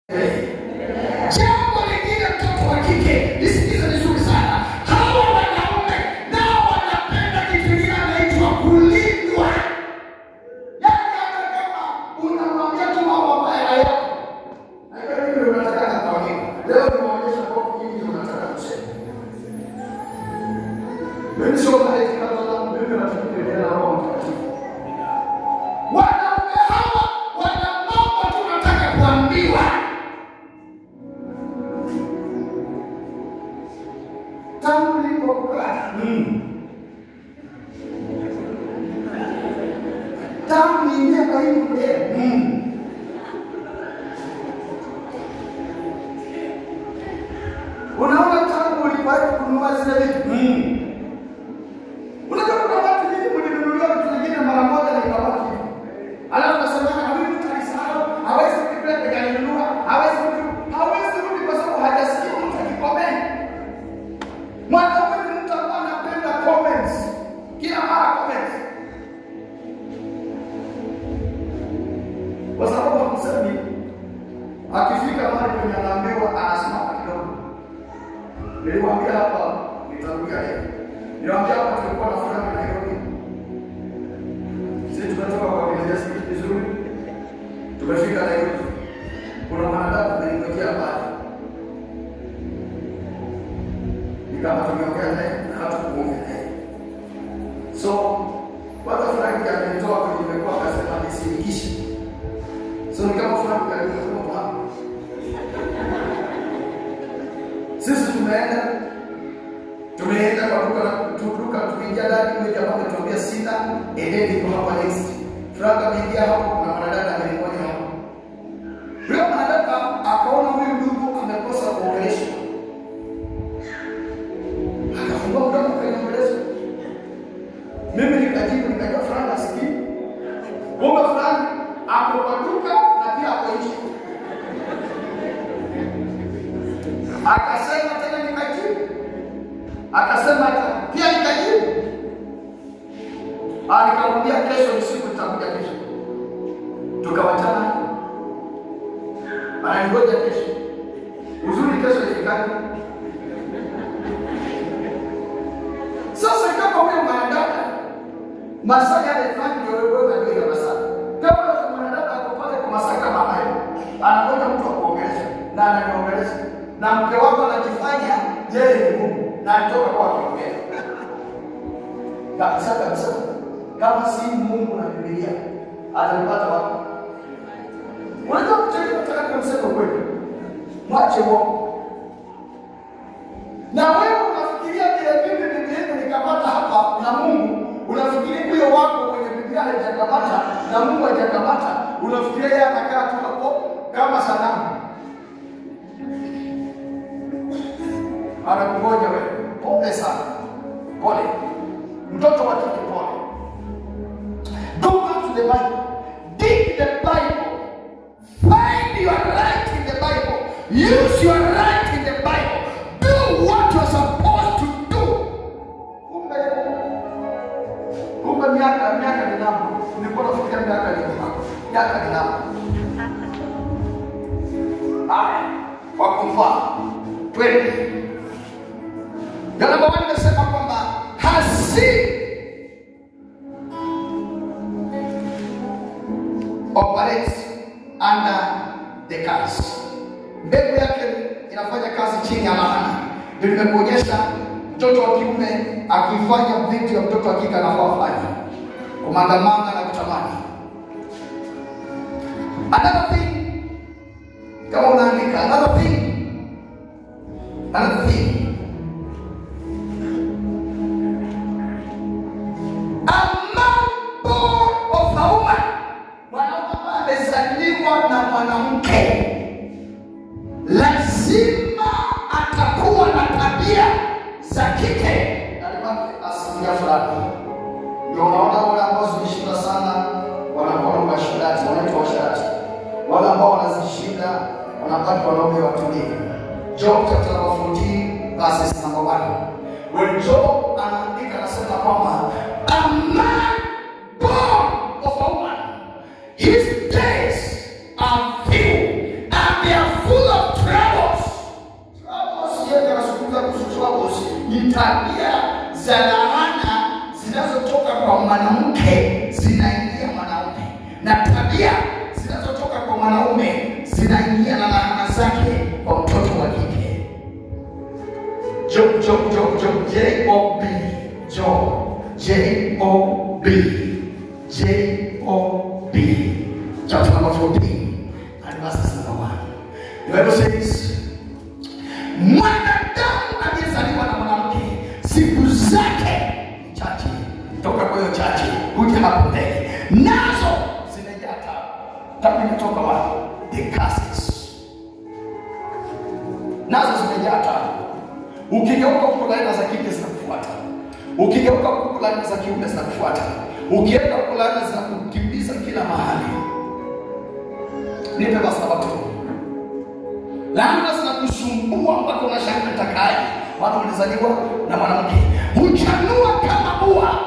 Jambo lingine, mtoto wa kike, nisikize vizuri sana. Hawa wanaume nao wanapenda kitu kingine kinaitwa kulindwa. Yaani hata kama unamwambia tu mambo mabaya yako, na hiyo unataka kwa nini? Leo tunaonyesha kwa nini unataka kusema. Mimi sio malaika kama mimi nafikiri na Roho Mtakatifu. Wanaume hawa wana mambo tunataka kuambiwa. Tangu nilipokuwa tangu niingia kwa hii mwenyewe unaona, tangu ulipoenda kununua zile vitu unajua kuna watu wengi mlinunulia vitu vingine mara moja na ikabaki, alafu nasema huyu mtu alisahau, hawezi kupeleka kujanunua, hawezi kurudi kwa sababu hajasikia mtu akikomenti. Mwanaume ni mtu ambaye anapenda comments. Kila mara comments. Kwa sababu hakusemi, akifika mahali kwenye anaambiwa anasimama kidogo. Niliwaambia hapa nitarudia leo. Niliwaambia hapa tulikuwa na furaha na Nairobi. Sisi tunatoka kwa Kenya vizuri. Tumefika Nairobi. Kuna mwanadamu alinijia pale. Kama tumeongea naye na hata kuongea naye. So, wala Frank alinitoa kwenye mekwa akasema nisindikishe. So ni kama Frank alikuwa hapa. Sisi tumeenda kwa duka tukiingia ndani, yule jamaa ametuambia sina, endeni kwa hapa next. Frank ameingia hapo, kuna mwanadada amelikuja hapo. Yule mwanadada akaona huyu ndugu amekosa kuongelesha. Akafungua mdomo akaendeleza. Mimi nikajibu nikajua Frank asikii. Kumbe Frank ako kwa duka na pia ako nje. Akasema tena nikajibu. Akasema pia nikajibu. Nikamwambia kesho usiku nitakuja kesho. Tukawachana. Anangoja kesho. Uzuri kesho ifikaje? Sasa kama huyo mwanadada masaa yale Frank ndio wewe unajua masaa. Kama mwanadada ako pale kwa masaa kama hayo, anangoja mtu akuongelesha na ananiongelesha. Na mke wako anajifanya yeye ni Mungu na anatoka kwa kuongea. Kabisa. Kama si Mungu na Biblia, atalipata wapi? Unajua kutaka kumsema kweli. Mwache wao. Na wewe unafikiria vile Biblia nikamata hapa na Mungu, unafikiria huyo wako kwenye Biblia hajakamata na Mungu hajakamata, unafikiria yeye anakaa tu hapo kama sanamu. Anakungoja wewe. Pole sana. Pole. Mtoto wa kike pole. Go back to the Bible. Dig the Bible. Find your right in the Bible. Use your right in the Bible. Do what you're supposed to do. Kumbe miaka ni namba. Nilikuwa nafikiria miaka ni namba. Miaka ni namba. Wakumfa. Twende. Yana bwana nimesema kwamba operates under the curse. Mbegu yake inafanya kazi chini ya laana. Ndio nimekuonyesha mtoto wa kiume akifanya vitu ya mtoto wa kike anafaa fanya. Kumandamana na kutamani. Another thing. Kama unaandika another thing. Na mwanamke lazima atakuwa na tabia za kike. Asilimia fulani. Ndio unaona wale ambao zimeshinda sana wanakuwa na mashindati, wanaitwa washirati. Wale ambao wanazishinda wanapata wanaume watulivu. Job chapter 14 verses number 1. When Job anaandika anasema kwamba a man born of a woman, his days are few and they are full of troubles. Troubles, yeye anazungumza kuhusu troubles, ni tabia za laana zinazotoka kwa mwanamke zinaingia mwanaume, na tabia zinazotoka kwa mwanaume zinaingia na laana zake kwa mtoto wa kike. Job, J-O-B, chapter number 14 and verse number 1. The Bible says, mwanadamu aliyezaliwa na mwanamke siku zake chache, toka kwa hiyo chache kuja hapo mbele, nazo zimejaa taabu. Taabu inatoka wapi? The curses. Nazo zimejaa taabu. Ukigeuka huko laana za kike zinakufuata. Ukigeuka huko laana za kiume zinakufuata. Ukienda huko laana zinakukimbiza kila mahali. Nipe basi sababu. Laana zinakusumbua mpaka unashangaa utakaje. Watu walizaliwa na mwanamke. Huchanua kama ua.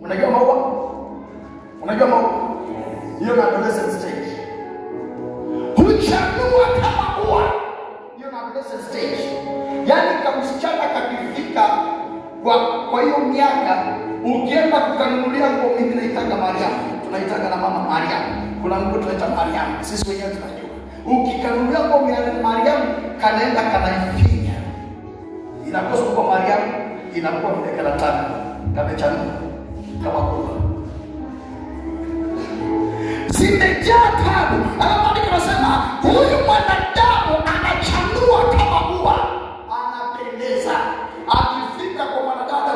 Unajua maua? Unajua maua? Hiyo ni adolescent stage. Huchanua kama ua. Hiyo ni adolescent stage. Yaani kama msichana kakifika kwa hiyo miaka, ukienda kukanunulia nguo, mimi naitanga Mariam, tunaitanga na mama Mariam. Kuna nguo tunaita Mariam, sisi wenyewe tunajua. Ukikanunulia nguo Mariam, kanaenda kanaifinya. Inakosa kwa Mariam, inakuwa vile kanataka, kamechanua kama kuwa. Zimejaa taabu. Alafu anasema huyu mwanadamu anachanua kama ua, anapendeza. Akifika kwa mwanadada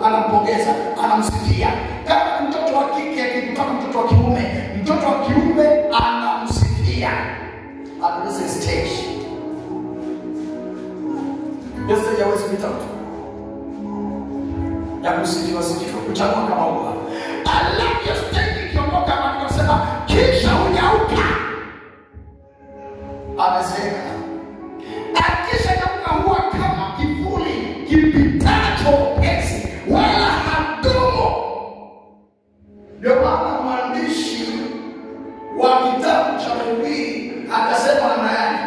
anampongeza, anamsifia. Kama mtoto wa kike akikutana mtoto wa kiume, mtoto wa kiume anamsifia. At this stage, Yesu hawezi kupita mtu ya kusifiwa kuchanua kama ua. Alafu hiyo stage ikiondoka, kama nikasema, kisha unyauka, anazeeka. Akisha nyauka huwa kama kivuli kipitacho upesi, wala hadumu. Ndio maana mwandishi wa kitabu cha Mhubiri akasema namna gani?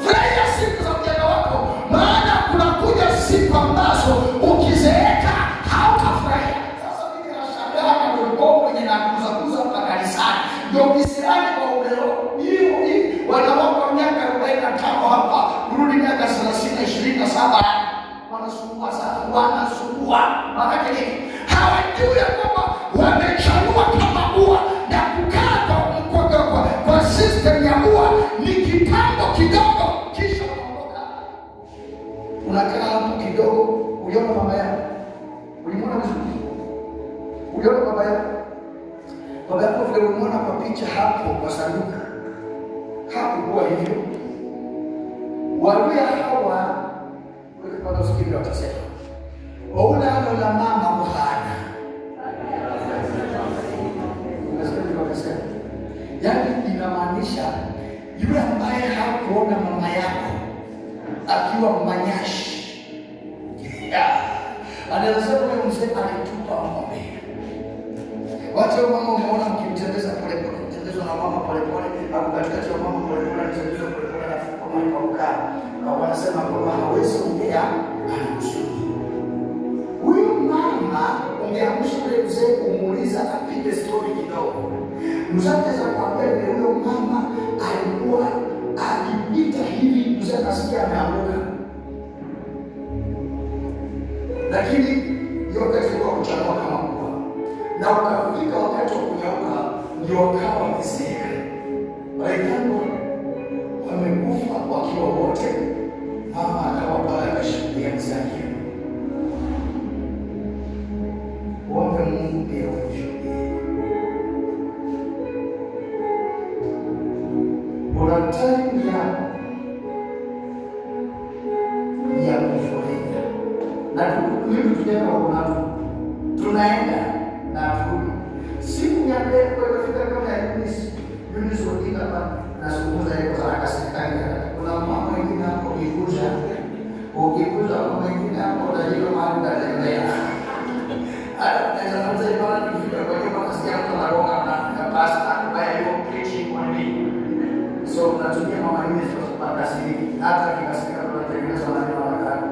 Furahia siku za ujana wako, maana kunakuja siku ambazo ukizeeka hautafurahia. Sasa mimi nashangaa na ulikuwa mwenye nakuza kwa kanisani, ndio kisirani kwa uleo hiyo wanawake wa miaka 45 hapa kurudi miaka 30 27 wanasumbua sana, wanasumbua. Maana nini? Hawajui kwamba wamechanua kama ua, na kukaa kwa system ya ua ni kitambo kidogo, kisha unaondoka. Unakaa hapo kidogo, uliona mama yako, ulimwona vizuri, uliona baba yako. Baba yako vile ulimwona kwa picha hapo kwa sanduka, hakuwa hivyo. Waluya hawa kwa usikivu watasema, "Ona hilo la mama mhana." Unasikia wakasema? Yaani inamaanisha yule ambaye hakuona mama yako akiwa manyashi. Anasema huyo mzee alitupa ng'ombe. Watu mama umeona mkimtembeza pole pole, mtembezwa na mama pole pole, au katikati ya mama pole pole, mtembezwa pole pole na kama ikakaa. Na wanasema kwamba hawezi ongea, anamsudi. Huyu mama ungeamsha yule mzee kumuuliza apige story kidogo. Mzee za kuambia huyo mama alikuwa akipita hivi, mzee akasikia ameanguka. Lakini yote ilikuwa kuchanua kama ua. Na ukafika wakati wa kunyauka, ndio wakawa wamezeeka. Walikando wamekufa wakiwa wote. Mama akawa pale akashuhudia mzake. Ombe Mungu pia ushuhudie. Kuna time ya kufurahia. Na mimi tunaenda kwa tunaenda na turudi. Siku ya leo kwa kama ya Eunice Odinga na sungura yako za kasikani. Kuna mama mwingine hapo ukikuza mama mwingine hapo na hilo mahali ndani. Naweza kufika kwa hiyo kama sikia mtu anaroga na basi hata kikasika tunatengeneza maneno makali.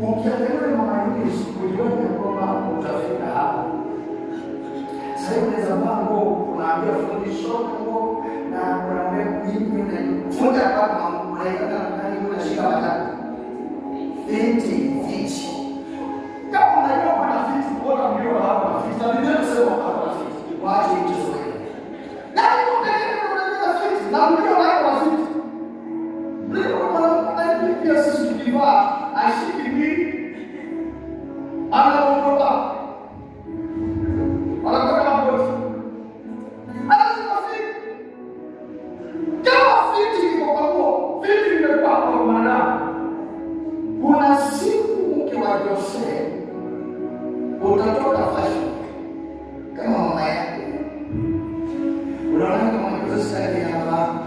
Ukiangalia mama yule ujione kwamba utafika hapo. Sasa unaweza mambo unaambia fundisho ngo na unaambia hivi na futa hapa unaikata ndani unashika watatu. Fiti. Kama unajua kuna fiti bora ndio hapa. Fiti ndio sema hapa fiti. Waache mchezo wewe. Na unajua fiti na ndio hapa fiti. Ndio maana pia sisi tukivaa ashiki mimi anaondoka. Anakuwa kama bosi. Anasema fiti. Kama fiti iko kwa huo, fiti imekuwa kwa maana. Kuna siku mke wa Jose utatoka fashion kama mama yako. Unaona kama Jose sasa anavaa.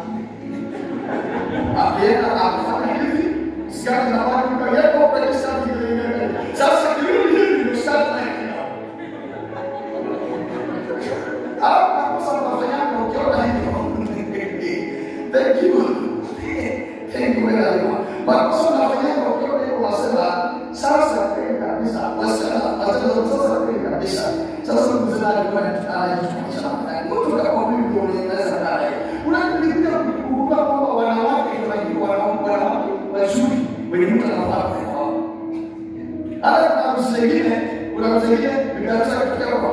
Apienda afanya hivi, sikati na watu kwa yako kwa shati ile. Sasa hivi ndio shati na yako. Hapo sasa tunafanya ukiona hivi. Thank you very much. Basi tunafanya ukiona hivi unasema sasa kweli kabisa. Sasa kweli kabisa. Sasa mzee alikuwa anajifundisha mtu kama mimi ndio ninaweza kudai. Unanipigia kukumbuka kwamba wanawake wanawake wazuri wenye mtu anafaa kwa. Hata kama msingine unamsaidia nitaanza kutoka.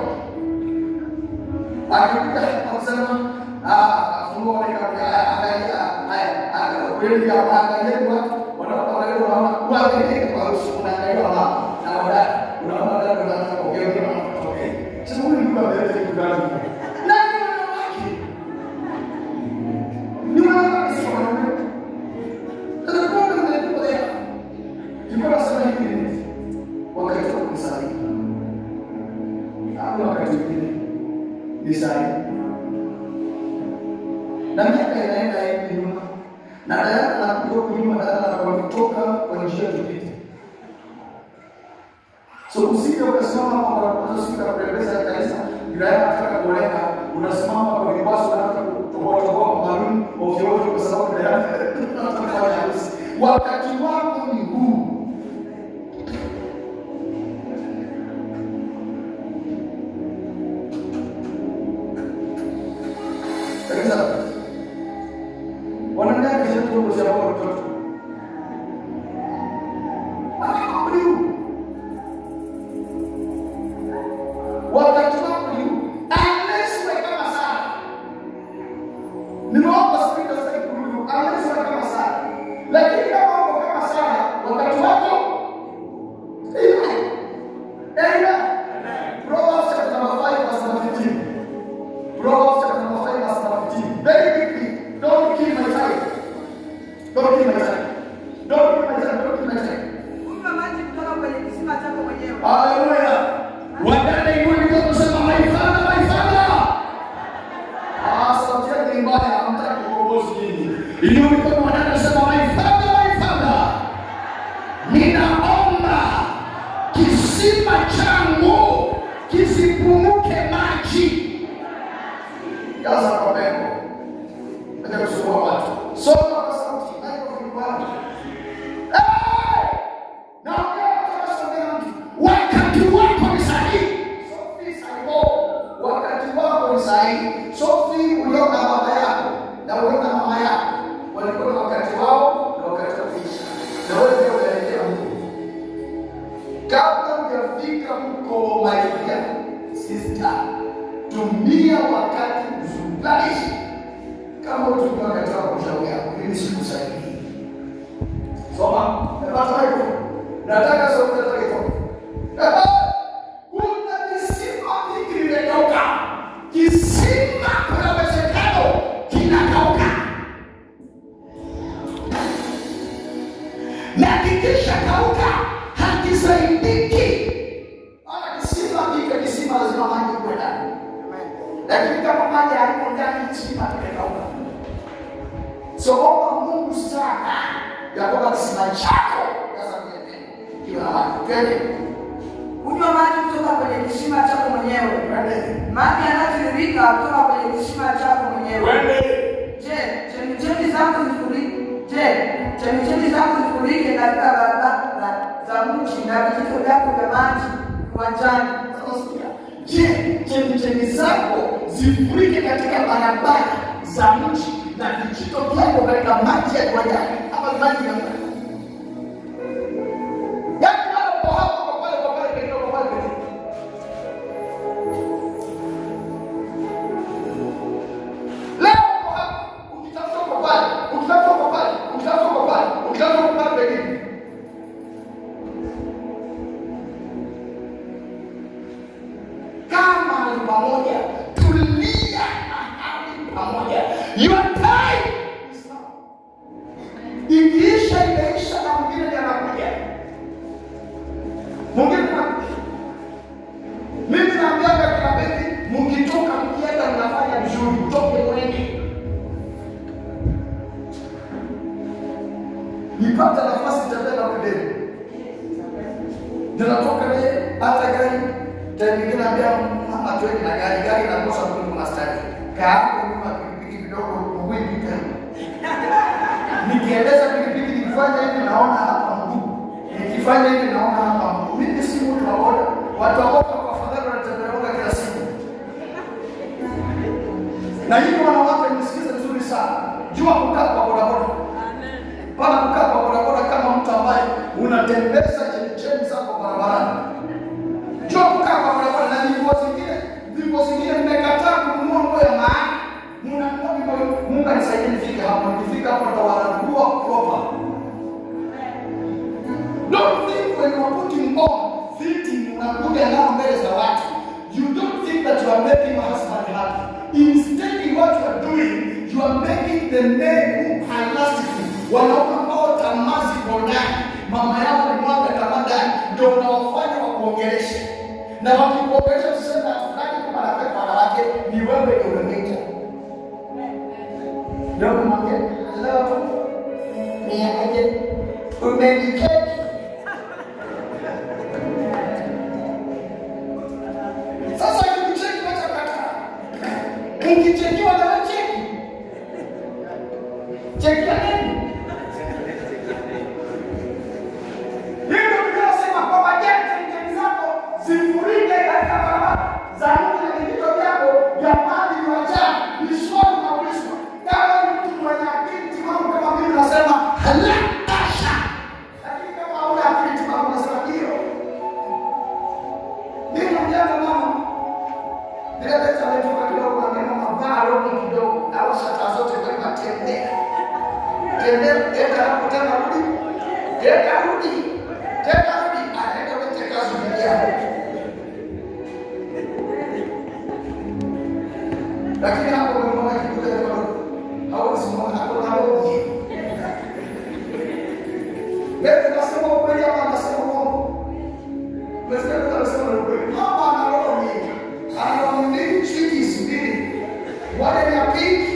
Akikuja anasema funua wale kweli angalia watu wanaona kwa usiku unaangalia na unaona wanaanza kuongea okay. Sasa huyu ndio anaweza kudai. Nani wanawake? Ni wanawake sio wanaume. Sasa kwa nini ndio yuko nasema hivi wakati wa kusali. Hapo wakati mwingine ni sahihi. Na miaka inaenda hivi nyuma. Na dada anakuja nyuma dada anapotoka kwa njia tupite. So usije ukasimama kwa unasika kupeleza kanisa, bila hata kuoleka, unasimama kwa vibaso na hata kutoboa baluni ovyo ovyo kwa sababu dada tunafanya harusi. Wakati wako ni huu. Wanataka kitu kwa sababu watoto. Wakati wako ni unless wewe kama sana. Nimeomba spika sasa kurudi unless wewe kama sana. Lakini kama uko kama sana wakati wako Amen. Proverbs chapter 5 verse 15. Proverbs chapter 5 verse 15. Very quickly. Don't kill my time. Don't kill my time. Don't kill my time. Don't kill my time. Kunywa maji kutoka kwenye kisima chako mwenyewe. Hallelujah. Wadada iwe ndio kusema maifana. Sauti yake ni mbaya, hamtaki kuongoza nini. Inua mikono wadada sema maifana. Ninaomba kisima changu kisipumuke maji. Kaza kwa pepo. Ndio kusumbua watu. Soma kwa sauti, haiko vibaya. Wakati wako ni sahihi. Wakati wako ni sahihi. Sofi uliona baba yako na uliona mama yako walikuwa na wakati wao na wakati wa kuishi. Na wewe pia unaelekea huko. Kabla hujafika huko Maria, sister, tumia wakati mzuri. Kama utumia wakati wako kushauri yako, mimi siku sahihi. Soma, napata hiyo. Nataka sauti nataka hiyo. Kuna kisima hiki kimekauka. Kisima kuna uwezekano kinakauka. Na kikisha kauka hakisaidiki. Ana kisima lazima maji kwenda. Lakini kama maji hapo ndani kisima kimekauka. So omba Mungu sana ya kwamba kisima chako kiwe na maji. Okay? Kunywa maji kutoka kwenye kisima chako mwenyewe. Maji yanatiririka kutoka kwenye kisima chako mwenyewe. Je, chemchemi zako zifurike? Je, chemichemi zako zifurike katika barabara za mji na vijito vyako vya maji uwanjani. Je, chemichemi zako zifurike katika barabara za mji na vijito vyako katika maji ya uwanjani ama maji ya mji? Yaani hapo hapo kwa pale kidogo pale. Leo kwa hapo ukitafuta kwa pale pekee. Kama ni pamoja, tulia mahali pamoja. Your time is now. Ikiisha imeisha na mwingine anakuja. Mwingine anakuja. Mimi naambia kila beti, mkitoka mkienda mnafanya vizuri, mtoke mwende. Nipata nafasi tembea na kideni. Ninatoka naye hata gari. Tena nyingine naambia mama tuende na gari inakosa kuliko mastari. Kaa nyuma pikipiki kidogo uwipita. Nikieleza pikipiki nikifanya hivi naona hapa mguu. Nikifanya hivi naona hapa mguu. Mimi si mtu wa boda. Watu wa boda kwa fadhali wanatembea kila siku. Na hivi wanawake msikize vizuri sana. Jua kukaa kwa boda boda. Amen. Pana kukaa kwa boda boda kama mtu ambaye unatembeza chemchemi zako barabarani. Jua kukaa kwa boda boda na vipo zingine mmekataa kununua nguo ya maana. Mungu anisaidie nifike hapo. Nikifika hapo nitawarangua proper. Don't think when you are putting on fitting unakuja nao mbele za watu. You don't think that you are making a husband happy. Instead what you are doing, you are making the men who are lasting. Wanaume ambao tamazi ndani. Mama yao ni mwanga tamadani. Ndio unawafanya wakuongeleshe. Na wakikuongelesha usiseme fulani kama anapenda wanawake ni wewe ndio unamwita. Ndio mwambie leo ni aje umediketi. Sasa ukicheki wacha kata. Ukichekiwa na cheki. Cheki nini? Ndio tunasema kwamba cheki zako zifurike katika barabara za mji na vijito vyako vya maji viwajaa viswali na uliswa. Kama ni mtu mwenye akili timamu kama mimi nasema halakasha. Lakini kama hauna akili timamu nasema hiyo. Mimi namjana mama. Bila leta ametoka kidogo na mama mavaa roho kidogo. Au shata zote kama tembea. Tembea eka hapo tena rudi. Eka rudi. Tena rudi. Anaenda kuteka zubi yako. Lakini hapo mama akikuja leo hawezi kuona hakuna roho. Leo nasema ukweli ama nasema uongo? Nasema nasema ukweli. Hapa ana roho nyingi. Ana mingi chiti sibiri. Wale ni apiki